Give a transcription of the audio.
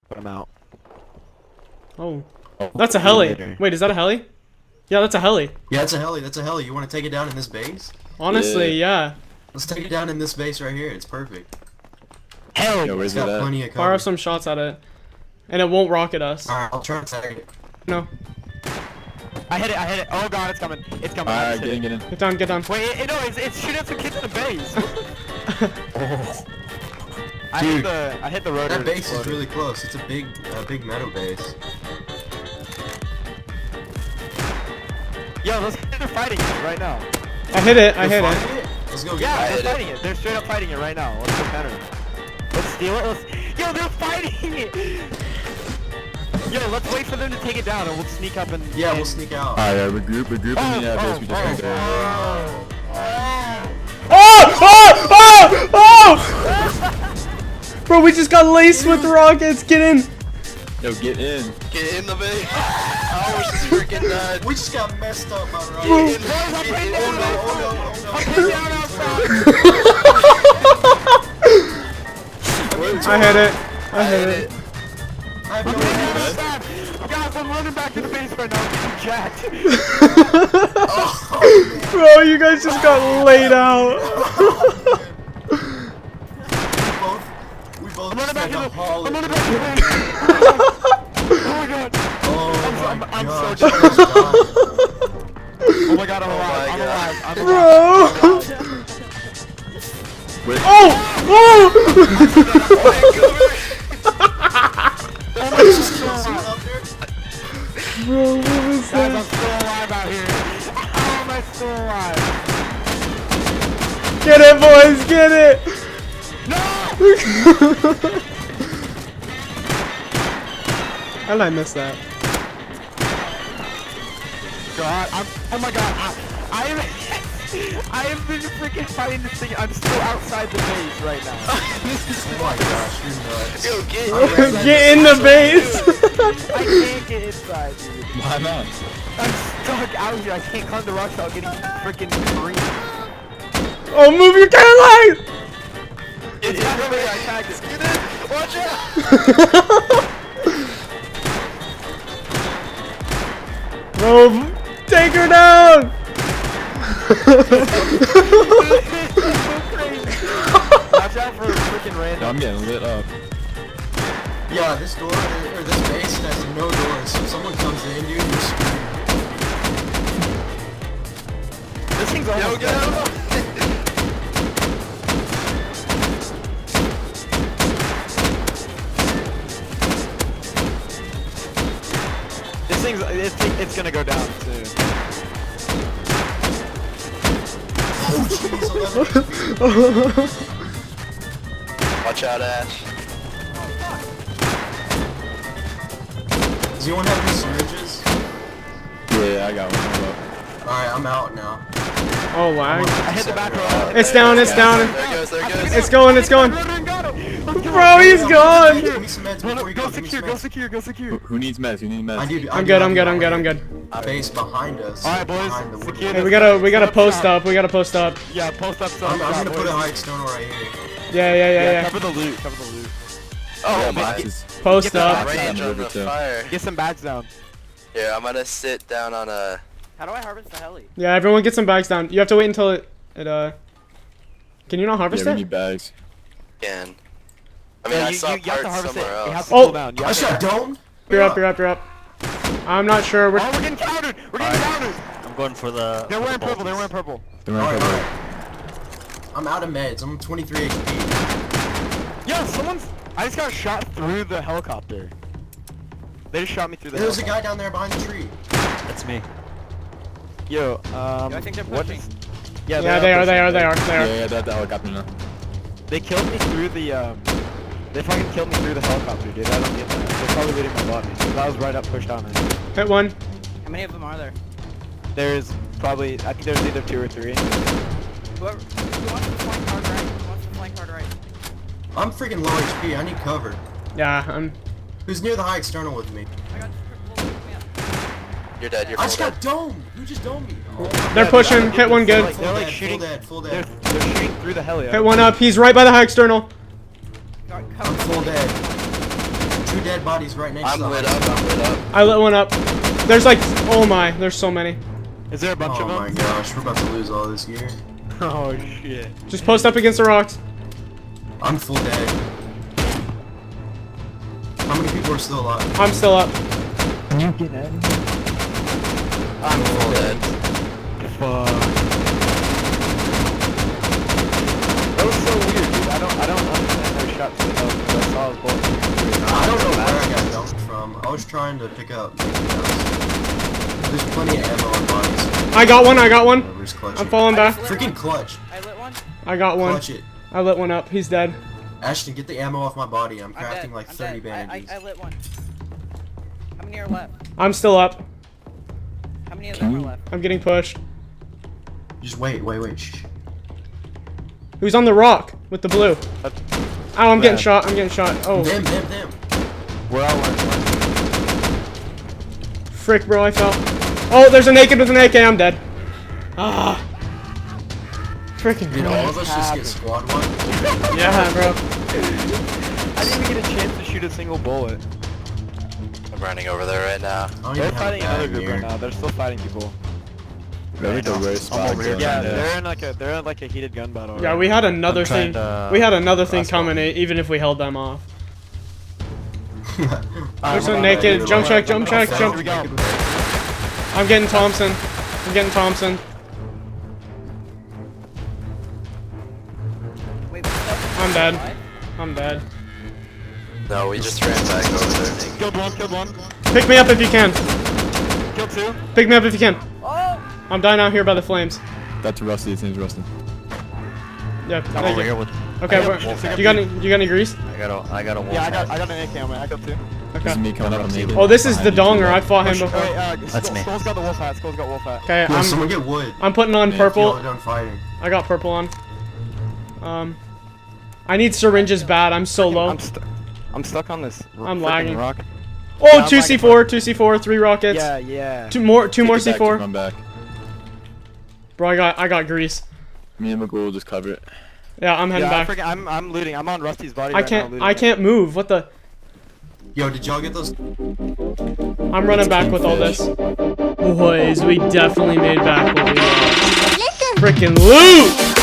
But I'm out. Oh. That's a heli. Wait, is that a heli? Yeah, that's a heli. Yeah, it's a heli. That's a heli. You want to take it down in this base? Honestly, yeah. Let's take it down in this base right here. It's perfect. Hell, It's got plenty of cover. Fire some shots at it. And it won't rocket us. Alright, I'll try to tag it. No. I hit it. Oh god, it's coming. It's coming. Alright, get in. Get down, get down. Wait, no, it's shooting at some kids in the base. Oh. I hit the rotor. That base is really close. It's a big metal base. Yo, those kids are fighting it right now. I hit it, I They're hit it. fighting it? Let's go get Yeah, it. they're fighting it. They're straight up fighting it right now. Let's go counter them. Let's steal it. Yo, they're fighting it. Yo, let's wait for them to take it down and we'll sneak up and... Yeah, we'll sneak out. Alright, regroup in the base we just went there. Oh! Bro, we just got laced with rockets. Get in. Yo, get in. Get in the base. I was just freaking dead. We just got messed up, my right. Bro. I hit it. I hit it. Guys, I'm running back to the base right now. I'm getting jacked. Bro, you guys just got laid out. We both I'm running back to the base. Oh my god. I'm so dead. Oh my god, I'm alive. I'm alive. Bro. Wait. Oh! Oh! Bro, what was Guys, that? I'm still alive out here. How am I still alive? Get it, boys, get it! No! How did I miss that? God, oh my god, I have been freaking fighting this thing. I'm still outside the base right now. Oh my gosh, you're nuts. Yo, Get in the base! I can't get inside, dude. Why not? I'm stuck out here. I can't climb the rocks without getting freaking green. Oh, move your can light! It's coming. I tagged it. Get in. Watch out. Bro, take her down! So crazy. Watch out for freaking Yo, random. I'm getting lit up. Yeah, this door, or this base has no doors, so if someone comes in, dude, you're screwed. This thing's almost Yo, get dead. out. This thing's it's gonna go down soon. Oh, jeez, 11 Watch out, Ash. Does anyone have any syringes? Yeah, I got one. Hold up. Alright, I'm out now. Oh, wow. I hit the back row. It's down, it's down. There it goes, there it goes. It's going, it's going. Bro, he's gone! Give me some meds before you go. Go Give me secure, some go meds. secure, go secure. Who needs meds? Who needs meds? I'm good, I'm good, I'm good, I'm good. Base behind us. Alright, boys. Behind the wood. Secure Hey, this. we gotta post up, we gotta post up. Yeah, post up some. I'm gonna put a high external right here. Yeah. Cover the loot, cover the loot. Oh, Yeah, my boxes. Post Get up. range on the Over to- fire. Get some bags down. Here, I'm gonna sit down on a... How do I harvest the heli? Yeah, everyone get some bags down. You have to wait until it Can you not Yeah, harvest we it? need bags. can. I mean, I saw you have to parts harvest it. somewhere It has else. to Oh! cool down. You I have to- shot domed. You're up. I'm not sure. Oh, we're getting countered! We're getting countered! I'm going for the. They're wearing purple, they're wearing purple. Alright, alright. I'm out of meds. I'm 23 HP. Yo, I just got shot through the helicopter. They just shot me through the There's a helicopter. guy down there behind the tree. That's me. Yo, I think they're what pushing. is- Yeah, are they are. Yeah, that helicopter now. They killed me through the, they fucking killed me through the helicopter, dude. I don't get that. They're probably looting my body. Because I was right up, pushed on it. Hit one. How many of them are there? There's probably, I think there's either 2 or 3. Who wants the flank hard right? Who wants the flank hard right? I'm freaking low HP. I need cover. Yeah, Who's near the high external with me? I got just You're dead, you're I full just dead. got domed. Who just domed me? Oh, they're pushing. Hit one good. They're like full shooting, dead, full they're dead. shooting through the heli. Hit one up. He's right by the high external. I'm full dead. 2 dead bodies right next to I'm us. lit up. I'm lit up. I lit one up. There's like, oh my, there's so many. Is there a bunch Oh of my them? gosh, we're about to lose all this gear. Oh shit. Just post up against the rocks. I'm full dead. How many people are still alive? I'm still up. Can you get out of here? I'm full dead. Fuck. That was so weird, dude. I don't understand how he shot to the nose. I saw his bullet. I don't know where I got dumped from. I was trying to pick up anything else. There's plenty of ammo and bodies. I got one, I got one. Whoever's clutching. I'm falling back. Freaking clutch. I lit one. I got one. Clutch it. I lit one up. He's dead. Ashton, get the ammo off my body. I'm I'm dead. crafting like I'm 30 dead. bandages. I lit one. How many are left? I'm still up. How many of them are left? I'm getting pushed. Just wait. Shh. Who's on the rock with the blue? Oh, I'm getting shot. I'm getting shot. Oh, Them. We're all wearing frick, bro. I fell. Oh, there's a naked with an AK. I'm dead. Ah. Freaking Did all of Christ. us just get squad one? Yeah, bro. I didn't even get a chance to shoot a single bullet. I'm running over there right now. I don't They're even have fighting a another bag group here. right now. They're still fighting people. They're the worst spot. over here. going Yeah, on there. they're in like a heated gun battle. Yeah, right we now. had another I'm trying thing. to We had another thing cross coming, one. even if we held them off. There's hold a on, naked. wait, Jump wait, check. wait, Jump wait, check. wait, Jump. here we go. I'm getting Thompson. I'm getting Thompson. Wait, what's I'm dead. I'm dead. No, we just ran back over there. Killed one. Pick me up if you can. Killed two. Pick me up if you can. Oh! I'm dying out here by the flames. That's Rusty. His name's Rusty. Yeah. I'm thank over you. here with. Okay. I got where- wolf. you got any grease? I got a wolf. Yeah, I got an AK on me. I got two. This is Okay. me coming up. I'm naked. Oh, this is the Behind you, donger. I fought him Oh, before. wait, Skull's got the wolf hat. Skull's got wolf hat. Okay. Yo, someone get wood. I'm putting on Man, if y'all purple. are done fighting. I got purple on. I need syringes bad. I'm so low. I'm stuck on this. I'm freaking lagging. Rock. Oh, Yeah, I'm 2C4, 2C4, 3 rockets. Yeah. Two more Take it back, C4. Run back. Bro, I got grease. Me and McGool will just cover it. Yeah, I'm heading back. I'm looting. I'm on Rusty's body. I right now, can't looting I it. can't move. What the? Yo, did y'all get those? I'm running back with all this. Boys, we definitely made back what we lost. Freaking loot!